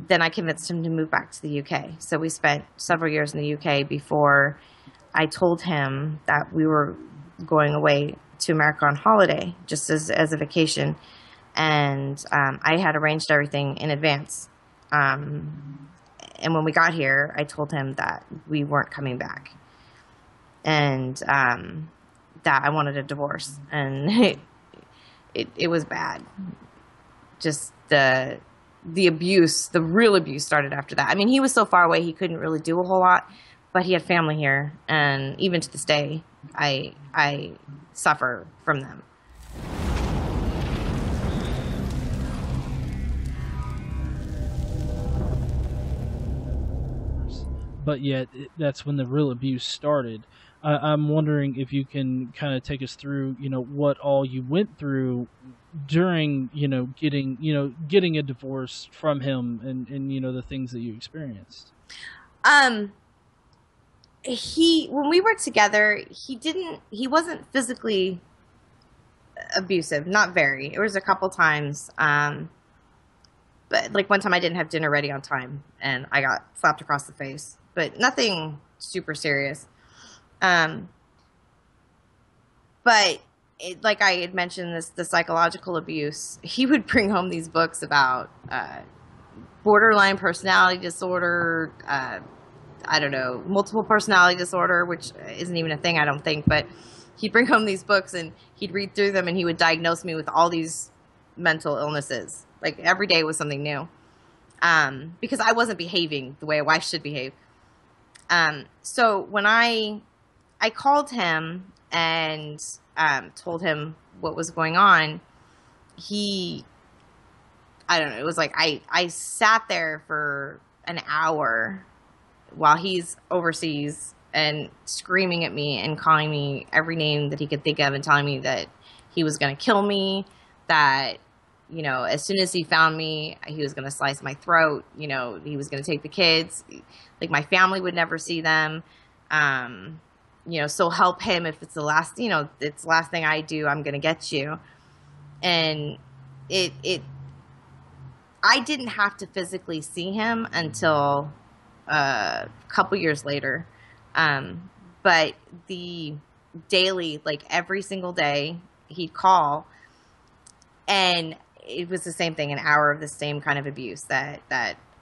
then I convinced him to move back to the UK. So we spent several years in the UK before I told him that we were going away to America on holiday, just as a vacation. And I had arranged everything in advance. And when we got here, I told him that we weren't coming back, and that I wanted a divorce. And it was bad. Just the abuse, the real abuse started after that. I mean, he was so far away, he couldn't really do a whole lot, but he had family here. And even to this day, I suffer from them. But yet, that's when the real abuse started. I'm wondering if you can kind of take us through, what all you went through during, getting a divorce from him, and the things that you experienced. When we were together, he wasn't physically abusive, not very. It was a couple times. But like one time I didn't have dinner ready on time and I got slapped across the face, but nothing super serious. But like I had mentioned, the psychological abuse, he would bring home these books about borderline personality disorder, I don't know, multiple personality disorder, which isn't even a thing, I don't think. But he'd bring home these books and he'd read through them and he would diagnose me with all these mental illnesses. Like every day was something new, because I wasn't behaving the way a wife should behave. So when I called him and told him what was going on, I don't know, it was like I sat there for an hour while he's overseas and screaming at me and calling me every name that he could think of and telling me that he was going to kill me, that, as soon as he found me, he was going to slice my throat, he was going to take the kids, like my family would never see them, so help him if it's the last, it's the last thing I do, I'm going to get you. And I didn't have to physically see him until a couple years later. But the daily, like every single day, he'd call, and it was the same thing, an hour of the same kind of abuse that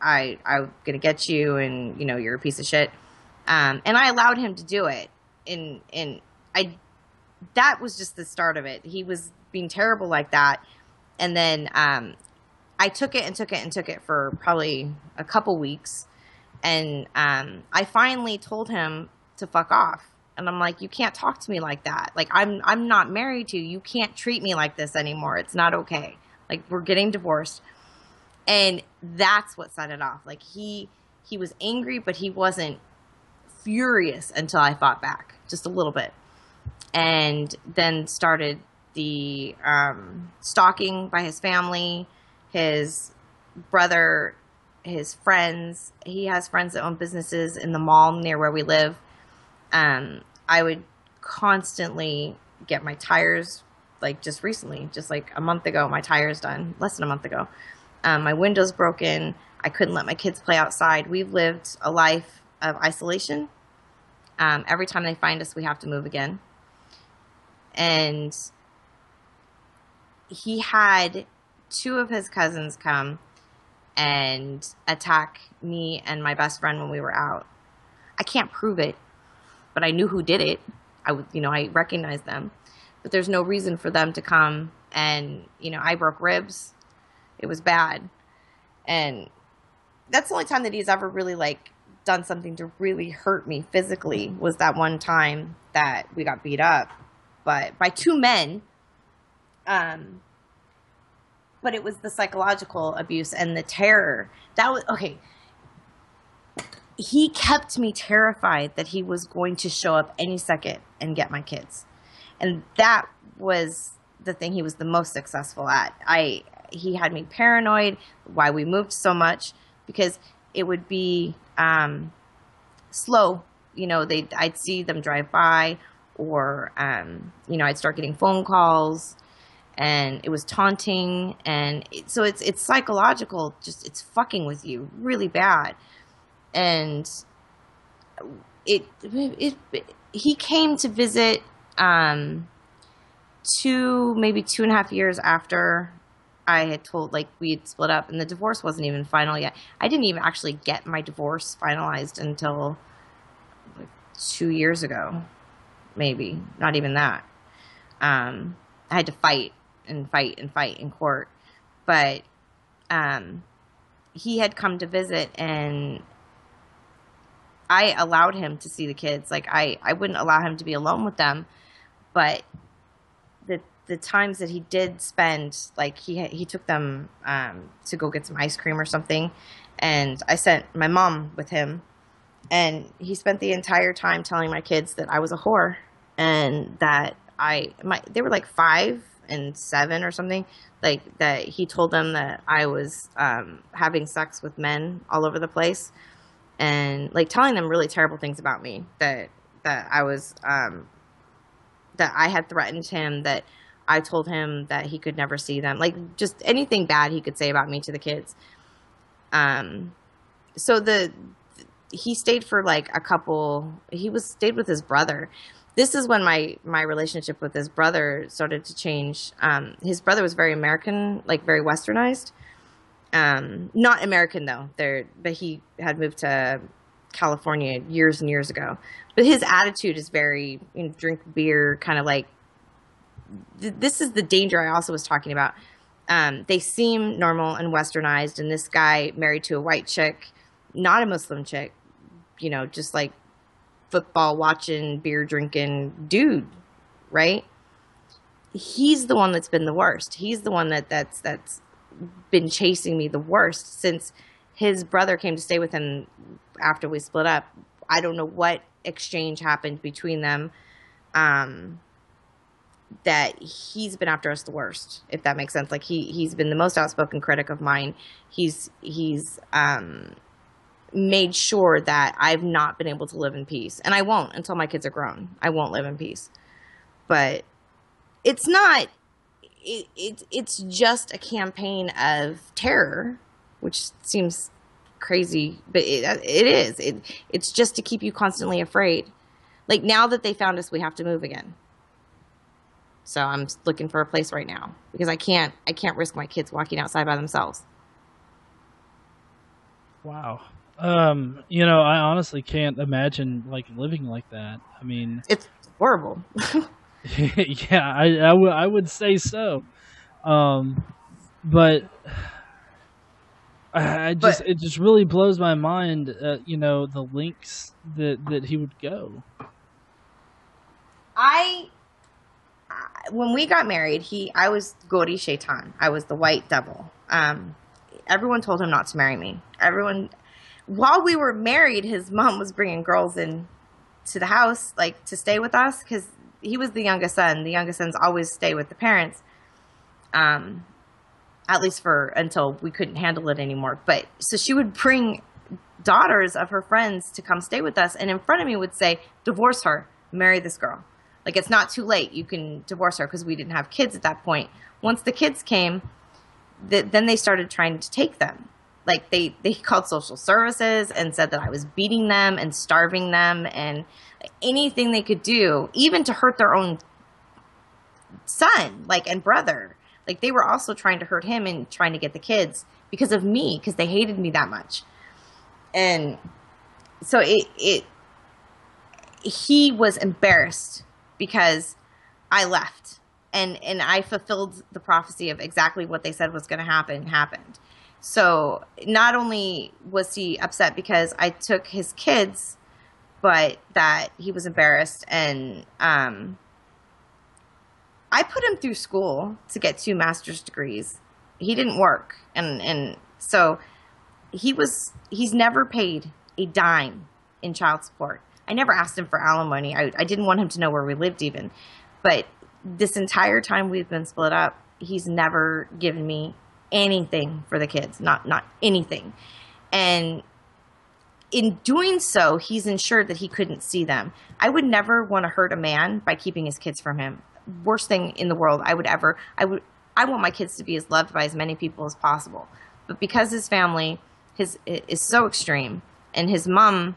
I'm gonna get you, and you're a piece of shit. And I allowed him to do it, and that was just the start of it. He was being terrible like that, and then I took it for probably a couple weeks. And I finally told him to fuck off. And I'm like, you can't talk to me like that. Like, I'm not married to you. You can't treat me like this anymore. It's not okay. Like, we're getting divorced. And that's what set it off. Like, he was angry, but he wasn't furious until I fought back just a little bit. And then started the stalking by his family, his brother, his friends. He has friends that own businesses in the mall near where we live. I would constantly get my tires, like just recently, just like a month ago, my tires done, less than a month ago. My window's broken. I couldn't let my kids play outside. We've lived a life of isolation. Every time they find us, we have to move again. And he had two of his cousins come and attack me and my best friend when we were out. I can't prove it, but I knew who did it. I recognized them, but there's no reason for them to come. And, I broke ribs. It was bad. And that's the only time that he's ever really done something to really hurt me physically, was that one time that we got beat up, but by two men. But it was the psychological abuse and the terror. That was, okay. He kept me terrified that he was going to show up any second and get my kids. And that was the thing he was the most successful at. He had me paranoid, why we moved so much, because it would be slow. I'd see them drive by, or, I'd start getting phone calls. and it was taunting, and so it's psychological. Just it's fucking with you really bad, and he came to visit maybe 2.5 years after I had told, like, we had split up, and the divorce wasn't even final yet. I didn't even actually get my divorce finalized until like 2 years ago, maybe not even that. I had to fight and fight and fight in court, but he had come to visit, and I allowed him to see the kids. Like, I wouldn't allow him to be alone with them, but the times that he did spend, like, he took them to go get some ice cream or something, and I sent my mom with him, and he spent the entire time telling my kids that I was a whore, and that they were like 5 and 7 or something, like, that he told them that I was having sex with men all over the place, and like telling them really terrible things about me, that I was that I had threatened him, that I told him that he could never see them, like just anything bad he could say about me to the kids. So he stayed for like stayed with his brother. This is when my relationship with his brother started to change. His brother was very American, like very westernized. Not American though, but he had moved to California years and years ago. But his attitude is very, drink beer, kind of like, this is the danger I also was talking about. They seem normal and westernized, and this guy married to a white chick, not a Muslim chick, just like football watching, beer drinking dude, right? He's the one that's been the worst. He's the one that's been chasing me the worst since his brother came to stay with him after we split up. I don't know what exchange happened between them, that he's been after us the worst, if that makes sense. Like, he's been the most outspoken critic of mine. He's made sure that I've not been able to live in peace, and I won't until my kids are grown. I won't live in peace. But it's not. It's just a campaign of terror, which seems crazy, but it is. It's just to keep you constantly afraid. Like, now that they found us, we have to move again. So I'm looking for a place right now because I can't risk my kids walking outside by themselves. Wow. I honestly can't imagine like living like that. I mean, it's horrible. Yeah, I would say so. But it just really blows my mind, the lengths that he would go. When we got married, I was Gori Shaitan. I was the white devil. Everyone told him not to marry me. While we were married, his mom was bringing girls in to the house, like, to stay with us, because he was the youngest son. The youngest sons always stay with the parents, at least until we couldn't handle it anymore. But so she would bring daughters of her friends to come stay with us, and in front of me would say, "Divorce her, marry this girl. Like, it's not too late. You can divorce her," because we didn't have kids at that point. Once the kids came, then they started trying to take them. Like, they called social services and said that I was beating them and starving them and anything they could do, even to hurt their own son, like, and brother. Like, they were also trying to hurt him and trying to get the kids because of me, because they hated me that much. And so he was embarrassed because I left, and I fulfilled the prophecy of exactly what they said was going to happened. So not only was he upset because I took his kids, but that he was embarrassed. And I put him through school to get 2 master's degrees. He didn't work. And so he's never paid a dime in child support. I never asked him for alimony. I didn't want him to know where we lived even. But this entire time we've been split up, he's never given me anything for the kids, not anything. And in doing so, he's ensured that he couldn't see them. I would never want to hurt a man by keeping his kids from him. worst thing in the world I want my kids to be as loved by as many people as possible. But because his family is so extreme, and his mom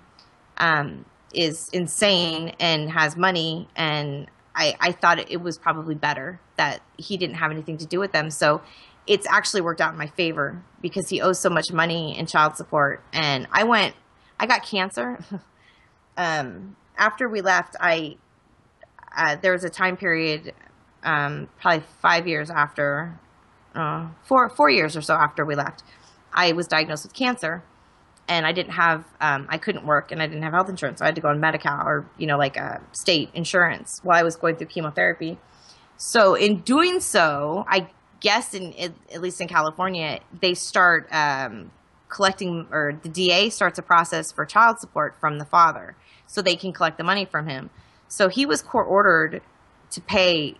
is insane and has money, and I thought it was probably better that he didn't have anything to do with them. So it's actually worked out in my favor because he owes so much money in child support. And I got cancer. After we left, there was a time period, probably 5 years after, 4 years or so after we left, I was diagnosed with cancer, and I didn't have, I couldn't work, and I didn't have health insurance. So I had to go on Medi-Cal, or, like a state insurance, while I was going through chemotherapy. So in doing so, I guess at least in California, they start collecting, or the DA starts a process for child support from the father, so they can collect the money from him. So he was court ordered to pay,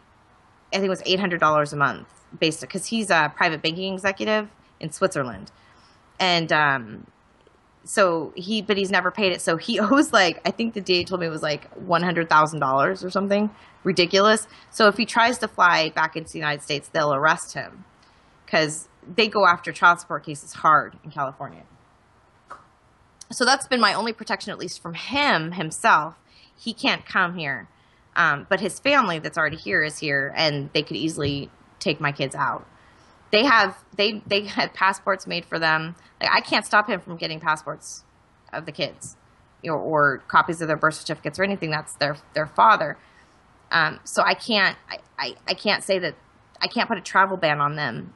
I think it was $800 a month, because he's a private banking executive in Switzerland, and but he's never paid it. So he owes, I think the DA told me it was $100,000 or something ridiculous. So if he tries to fly back into the United States, they'll arrest him, because they go after child support cases hard in California. So that's been my only protection, at least from himself. He can't come here. But his family that's already here is here, and they could easily take my kids out. They had passports made for them. I can't stop him from getting passports of the kids, or copies of their birth certificates or anything. That's their father. So I can't say that, I can't put a travel ban on them,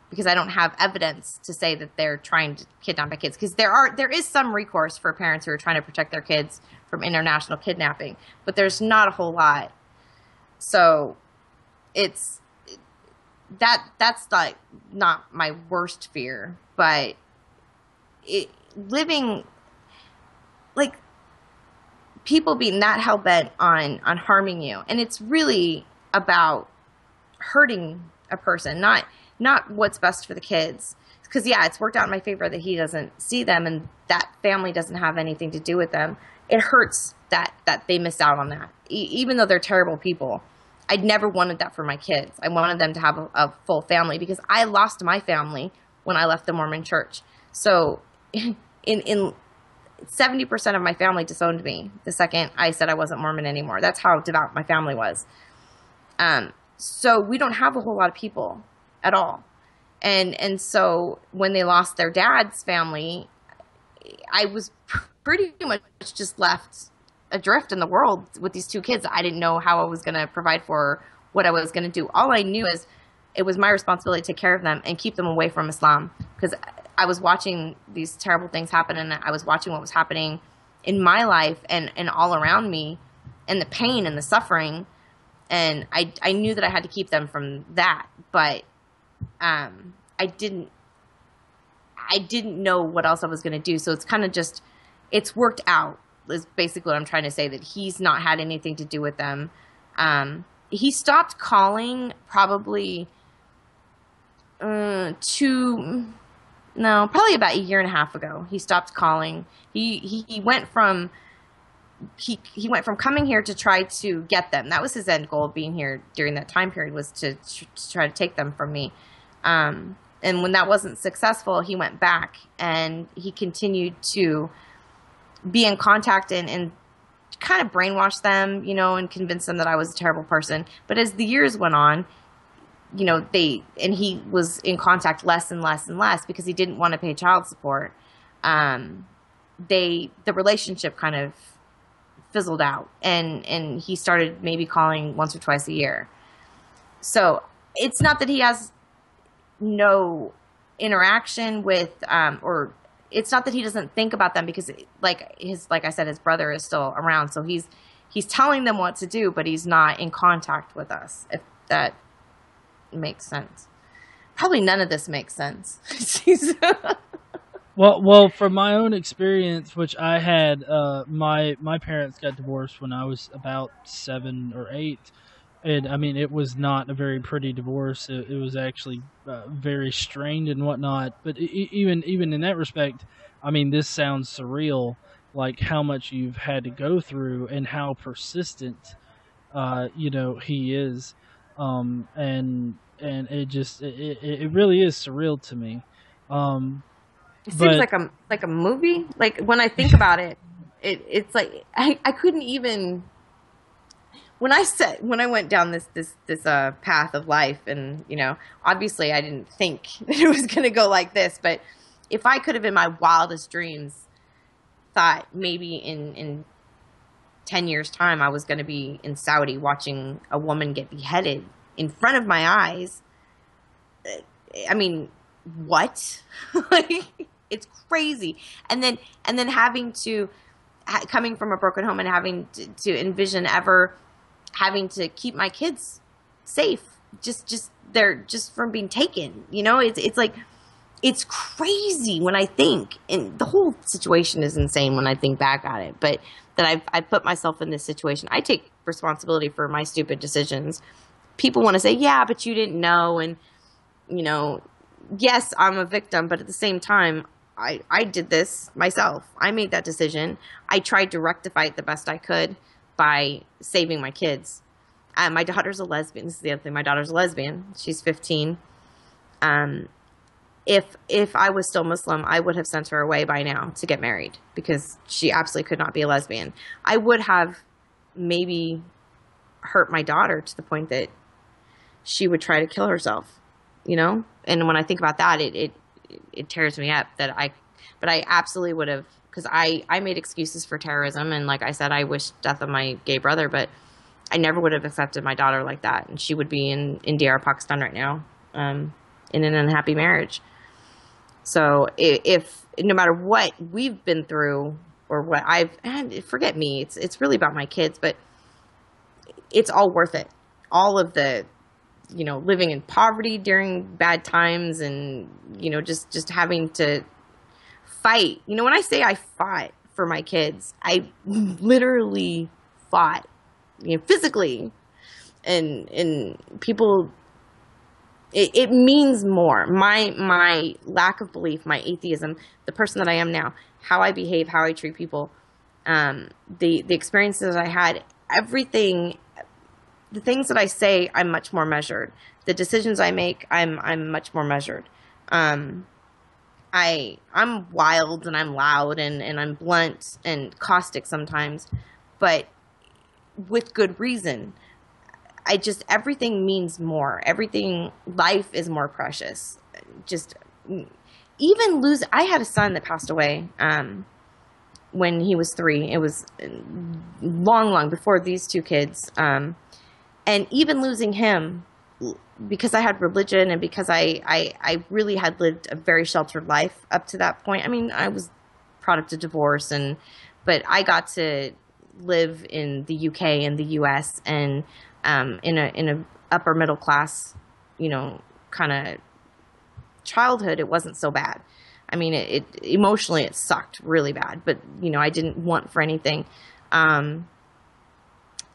because I don't have evidence to say that they're trying to kidnap my kids. Because there is some recourse for parents who are trying to protect their kids from international kidnapping, but there's not a whole lot. So that's not my worst fear, but living, people being that hell-bent on harming you. And it's really about hurting a person, not what's best for the kids. Because, yeah, it's worked out in my favor that he doesn't see them, and that family doesn't have anything to do with them. It hurts that they missed out on that, even though they're terrible people. I'd never wanted that for my kids. I wanted them to have a full family, because I lost my family when I left the Mormon church. So in 70% of my family disowned me the second I said I wasn't Mormon anymore. That's how devout my family was. So we don't have a whole lot of people at all. And so when they lost their dad's family, I was pretty much just left adrift in the world with these two kids. I didn't know how I was going to provide for, what I was going to do. All I knew is it was my responsibility to take care of them and keep them away from Islam, because I was watching these terrible things happen, and I was watching what was happening in my life and all around me, and the pain and the suffering. And I knew that I had to keep them from that, but I didn't know what else I was going to do. So it's kind of just, it's worked out, is basically what I'm trying to say, that he's not had anything to do with them. He stopped calling probably probably about a year and a half ago. He stopped calling. He went from coming here to try to get them. That was his end goal of being here during that time period, was to try to take them from me. And when that wasn't successful, he went back, and he continued to be in contact and kind of brainwash them, and convince them that I was a terrible person. But as the years went on, he was in contact less and less and less, because he didn't want to pay child support. The relationship kind of fizzled out, and he started maybe calling once or twice a year. So it's not that he has no interaction with, or it's not that he doesn't think about them, because like I said, his brother is still around. So he's telling them what to do, but he's not in contact with us, if that makes sense. Probably none of this makes sense. Well, from my own experience, which I had, my parents got divorced when I was about 7 or 8. And I mean, it was not a very pretty divorce. It was actually very strained and whatnot. But even in that respect, I mean, this sounds surreal, like how much you've had to go through and how persistent he is, and it really is surreal to me. Um, It seems but like a movie. Like when I think about it, it's like I couldn't even when I went down this path of life, and obviously I didn't think that it was going to go like this, but if I could have in my wildest dreams thought maybe in 10 years time I was going to be in Saudi watching a woman get beheaded in front of my eyes, I mean, what? Like, it's crazy. And then having to coming from a broken home and having to envision ever having to keep my kids safe, just they're just from being taken. It's like, it's crazy when I think, and the whole situation is insane when I think back at it, but that I put myself in this situation. I take responsibility for my stupid decisions. People want to say, yeah, but you didn't know. And, yes, I'm a victim, but at the same time, I did this myself. I made that decision. I tried to rectify it the best I could by saving my kids. My daughter's a lesbian. This is the other thing. My daughter's a lesbian. She's 15. If I was still Muslim, I would have sent her away by now to get married because she absolutely could not be a lesbian. I would have maybe hurt my daughter to the point that she would try to kill herself, And when I think about that, it tears me up but I absolutely would have, because I made excuses for terrorism. And like I said, I wish death on my gay brother, but I never would have accepted my daughter like that. And she would be in India or Pakistan right now, in an unhappy marriage. So if no matter what we've been through or what and forget me, it's really about my kids, but it's all worth it. All of the, living in poverty during bad times and, just having to fight. When I say I fought for my kids, I literally fought, physically, and people, it means more. My lack of belief, my atheism, the person that I am now, how I behave, how I treat people, the experiences I had, everything, the things that I say, I'm much more measured. The decisions I make, I'm much more measured. I'm wild and I'm loud and I'm blunt and caustic sometimes, but with good reason. Everything means more. Everything, life is more precious. Just even I had a son that passed away when he was 3. It was long, long before these 2 kids. And even losing him, because I had religion and because I really had lived a very sheltered life up to that point. I mean, I was product of divorce, but I got to live in the UK and the US and in a upper middle class, kind of childhood. It wasn't so bad. I mean, it emotionally it sucked really bad, but I didn't want for anything.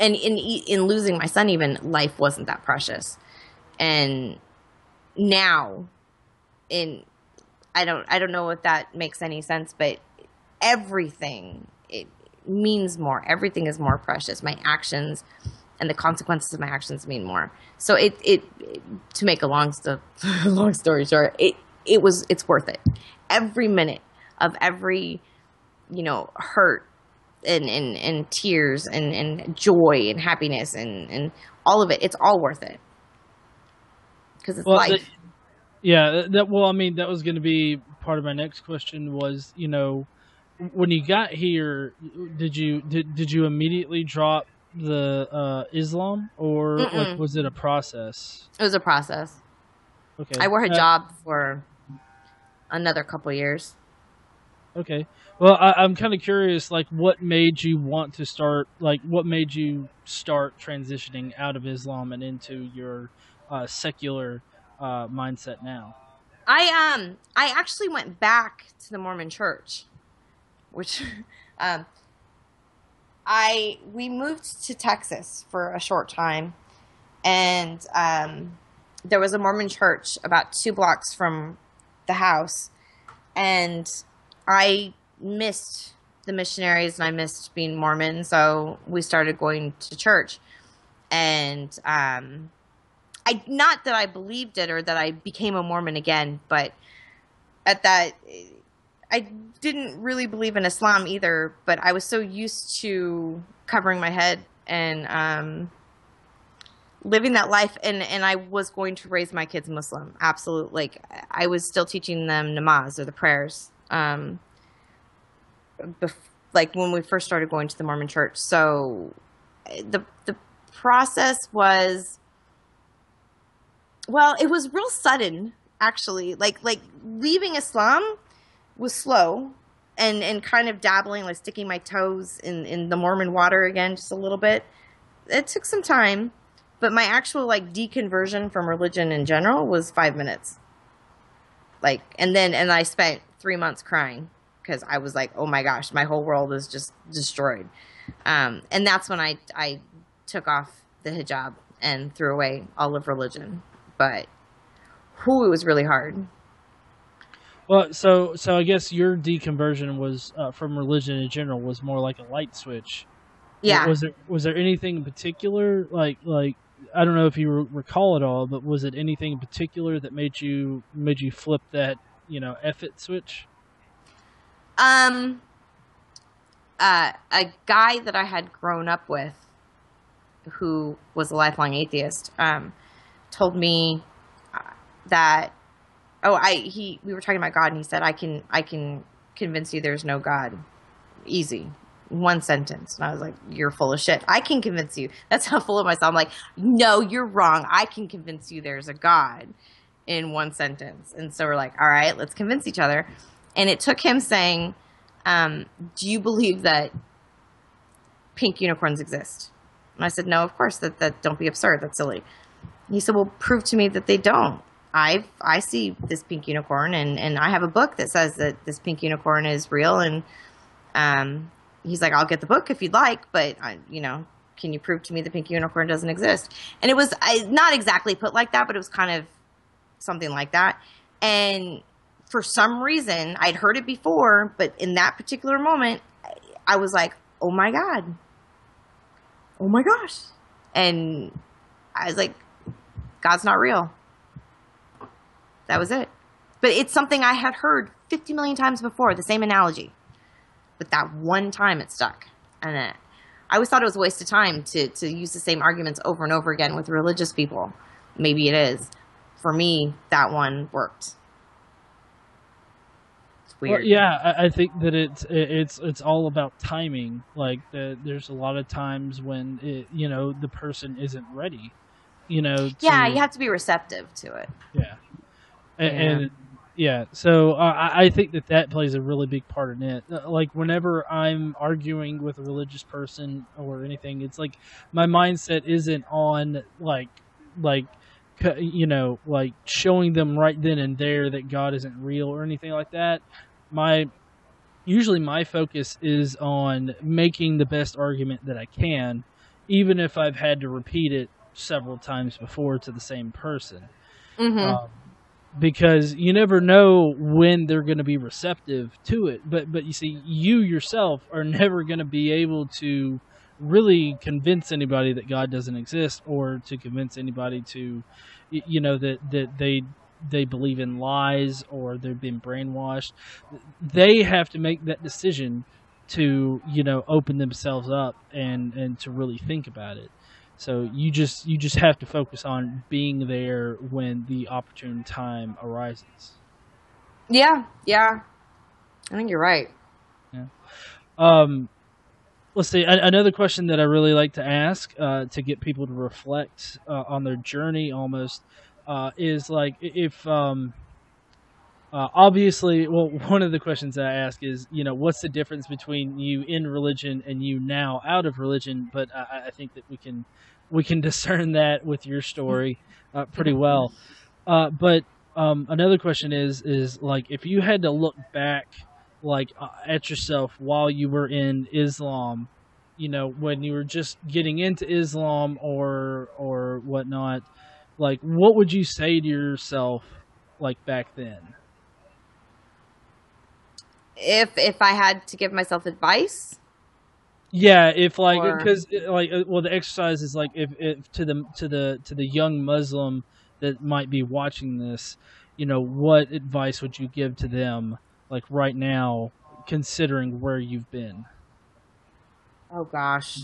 And in losing my son, even life wasn't that precious. And now, I don't know if that makes any sense, but everything, it means more. Everything is more precious. My actions and the consequences of my actions mean more. So it to make a long story short, it's worth it. Every minute of every, hurt and tears and joy and happiness and all of it, it's all worth it. Because it's life. Well, I mean, that was going to be part of my next question was, when you got here, did you immediately drop the Islam, or like, was it a process? It was a process. Okay. I wore hijab for another couple years. Okay. Well, I'm kind of curious, like, what made you want to start, like, what made you start transitioning out of Islam and into your secular mindset now? I actually went back to the Mormon church, which we moved to Texas for a short time, and there was a Mormon church about 2 blocks from the house, and I missed the missionaries and I missed being Mormon, so we started going to church. And I, not that I believed it or that I became a Mormon again, but at that, I didn't really believe in Islam either, but I was so used to covering my head and living that life, and I was going to raise my kids Muslim. Absolutely. Like, I was still teaching them namaz, or the prayers, like when we first started going to the Mormon church. So the process was, well, it was real sudden, actually. Like leaving Islam was slow, and kind of dabbling, like sticking my toes in the Mormon water again, just a little bit. It took some time, but my actual like deconversion from religion in general was 5 minutes. Like, and I spent 3 months crying because I was like, oh my gosh, my whole world is just destroyed. And that's when I took off the hijab and threw away all of religion. But it was really hard. Well, so I guess your deconversion was from religion in general was more like a light switch. Yeah. Was there anything in particular, like I don't know if you recall it all, but was it anything in particular that made you flip that, F it switch? A guy that I had grown up with, who was a lifelong atheist, told me that we were talking about God, and he said, I can convince you there's no God. Easy. One sentence. And I was like, you're full of shit. I can convince you. That's how full of myself. I'm like, no, you're wrong. I can convince you there's a God, in one sentence. And so we're like, all right, let's convince each other. And it took him saying, do you believe that pink unicorns exist? And I said, no, of course, that don't be absurd. That's silly. And he said, well, prove to me that they don't. I see this pink unicorn, and I have a book that says that this pink unicorn is real. And he's like, I'll get the book if you'd like, but can you prove to me the pink unicorn doesn't exist? And it was not exactly put like that, but it was kind of something like that. And for some reason, I'd heard it before, but in that particular moment, I was like, oh my God. Oh my gosh. And I was like, God's not real. That was it. But it's something I had heard 50 million times before, the same analogy. But that one time it stuck. And I always thought it was a waste of time to use the same arguments over and over again with religious people. Maybe it is. For me, that one worked. It's weird. Well, yeah, I think that it's all about timing. Like, there's a lot of times when the person isn't ready. Yeah, you have to be receptive to it. Yeah. And yeah, so I think that plays a really big part in it. Like, whenever I'm arguing with a religious person or anything, it's like my mindset isn't on like showing them right then and there that God isn't real or anything like that. Usually my focus is on making the best argument that I can, even if I've had to repeat it several times before to the same person. Mm-hmm. Because you never know when they're going to be receptive to it. But you see, you yourself are never going to be able to really convince anybody that God doesn't exist, or to convince anybody to, that they believe in lies or they've been brainwashed. They have to make that decision to, open themselves up and to really think about it. So you just have to focus on being there when the opportune time arises. Yeah. I think you're right. Yeah. Let's see. Another question that I really like to ask to get people to reflect on their journey, almost, is like, if obviously, well, one of the questions that I ask is, what's the difference between you in religion and you now out of religion? But I think that we can discern that with your story pretty well. But another question is like, if you had to look back, like at yourself while you were in Islam, when you were just getting into Islam or whatnot, like, what would you say to yourself, like, back then? If I had to give myself advice? Yeah, if like Or because like well, the exercise is like if to the young Muslim that might be watching this, what advice would you give to them like right now, considering where you've been? oh gosh,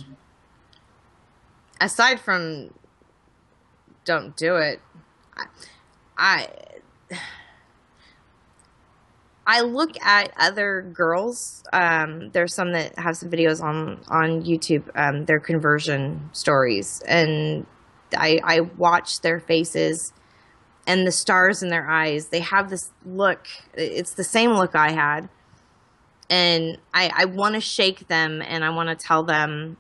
aside from don't do it, I I look at other girls. There's some that have some videos on YouTube. Their conversion stories, and I watch their faces and the stars in their eyes. They have this look. It's the same look I had, and I want to shake them and I want to tell them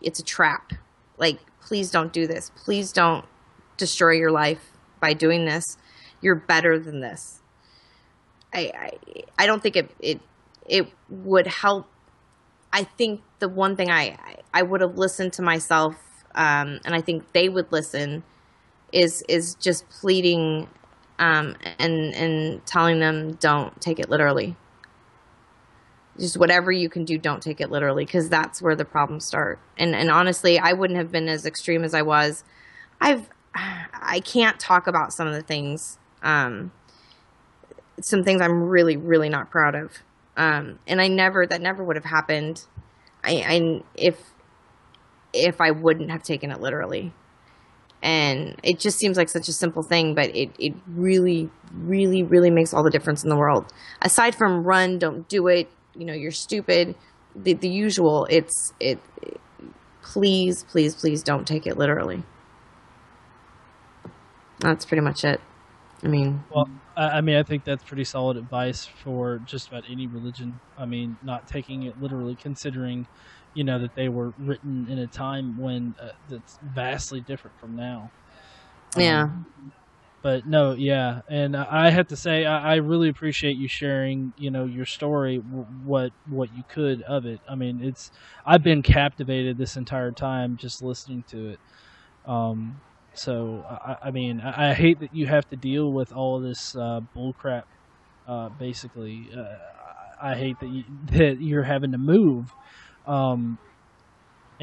it's a trap. Like, please don't do this. Please don't destroy your life by doing this. You're better than this. I don't think it would help. I think the one thing I would have listened to myself, and I think they would listen, is just pleading, and telling them don't take it literally. Just whatever you can do, don't take it literally, because that's where the problems start. And honestly, I wouldn't have been as extreme as I was. I can't talk about some of the things. Some things I'm really, really not proud of. And that never would have happened. If I wouldn't have taken it literally. And it just seems like such a simple thing, but it really, really, really makes all the difference in the world. Aside from run, don't do it, you're stupid, the usual, please, please, please don't take it literally. That's pretty much it. Well, I think that's pretty solid advice for just about any religion. Not taking it literally, considering, that they were written in a time when that's vastly different from now. Yeah. But no, yeah, and I have to say I really appreciate you sharing, your story, what you could of it. I've been captivated this entire time just listening to it. So I hate that you have to deal with all of this bullcrap. Basically, I hate that you're having to move.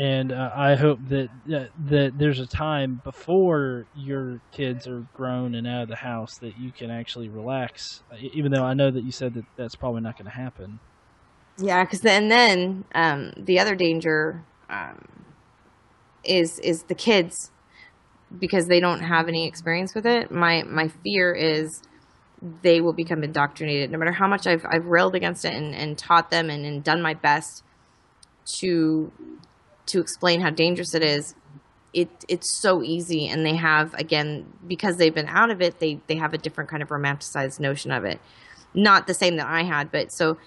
And I hope that there's a time before your kids are grown and out of the house that you can actually relax. Even though I know that you said that that's probably not going to happen. Yeah, because then the other danger is the kids, because they don't have any experience with it. My fear is they will become indoctrinated. No matter how much I've railed against it and taught them and done my best to explain how dangerous it is, it's so easy. And they have, again, because they've been out of it, they have a different kind of romanticized notion of it. Not the same that I had, but so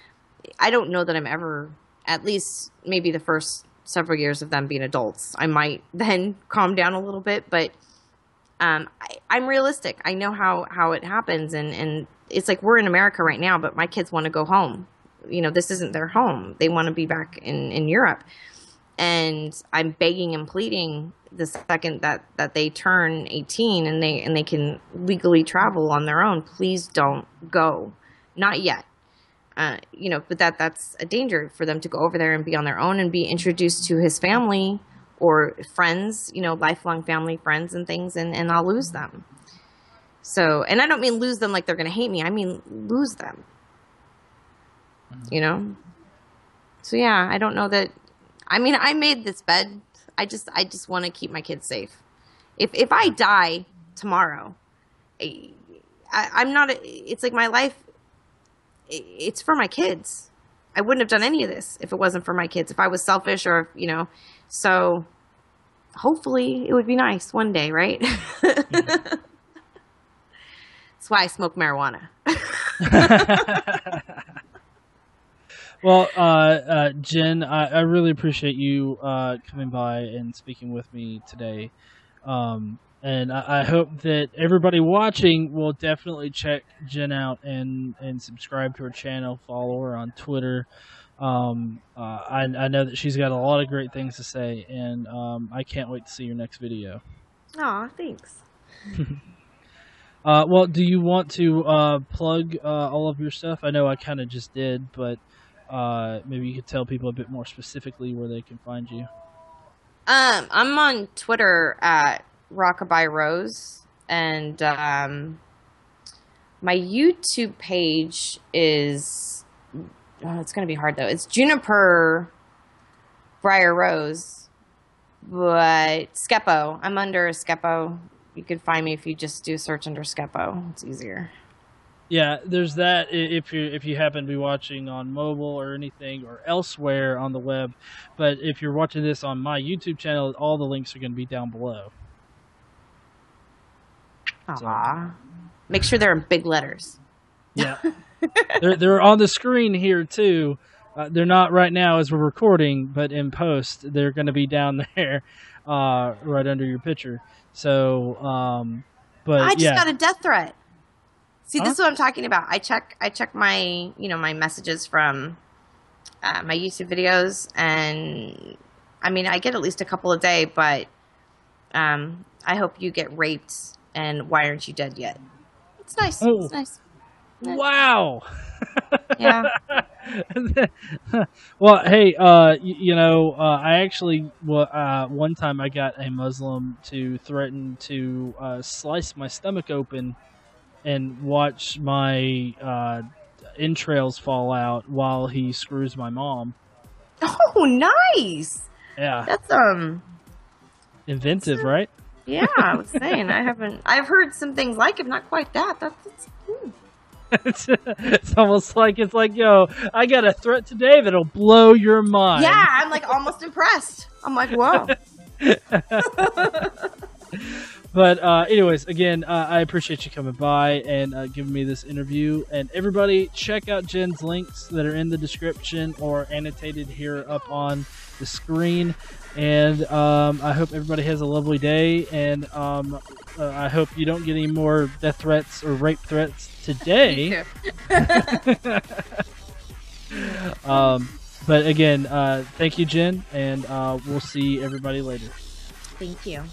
I don't know that I'm ever, at least maybe the first several years of them being adults, I might then calm down a little bit, but I'm realistic. I know how it happens, and it's like we're in America right now, but my kids want to go home. This isn't their home. They want to be back in Europe. And I'm begging and pleading the second that they turn 18 and they can legally travel on their own, please don't go. Not yet. But that's a danger for them to go over there and be on their own and be introduced to his family or friends, lifelong family friends and things, and I'll lose them. So, and I don't mean lose them like they're going to hate me. I mean, lose them, So yeah, I don't know that. I made this bed. I just want to keep my kids safe. If I die tomorrow, I'm not. It's like my life. It's for my kids. I wouldn't have done any of this if it wasn't for my kids. If I was selfish, or so hopefully it would be nice one day, right? That's why I smoke marijuana. Well, Jenn, I really appreciate you coming by and speaking with me today. And I hope that everybody watching will definitely check Jenn out and subscribe to her channel, follow her on Twitter. I know that she's got a lot of great things to say, and I can't wait to see your next video. Aw, thanks. Well, do you want to plug all of your stuff? I know I kind of just did, but maybe you could tell people a bit more specifically where they can find you. I'm on Twitter at Rockabye Rose, and my YouTube page is, it's going to be hard though. It's Juniper Briar Rose, but Skepo. I'm under Skepo. You could find me if you just do a search under Skepo. It's easier. Yeah, there's that if you happen to be watching on mobile or anything or elsewhere on the web. But if you're watching this on my YouTube channel, all the links are going to be down below. Aww. Make sure they're in big letters. Yeah. they're on the screen here too. They're not right now as we're recording, but in post they're going to be down there, right under your picture. So, but I just got a death threat. See, this is what I'm talking about. I check my, my messages from my YouTube videos, and I mean, I get at least a couple a day, but I hope you get raped, and why aren't you dead yet? It's nice. Oh. It's nice. Wow. Yeah. Well, hey, I actually, one time I got a Muslim to threaten to slice my stomach open and watch my entrails fall out while he screws my mom. Oh, nice. Yeah. That's inventive, right? Yeah, I was saying I've heard some things like it, not quite that. That's it's almost like yo, I got a threat today that'll blow your mind. Yeah, I'm like almost impressed. I'm like, whoa. But anyways, again, I appreciate you coming by and giving me this interview. And everybody, check out Jenn's links that are in the description or annotated here up on the screen. And I hope everybody has a lovely day. And I hope you don't get any more death threats or rape threats today. But again, thank you, Jenn, and we'll see everybody later. Thank you.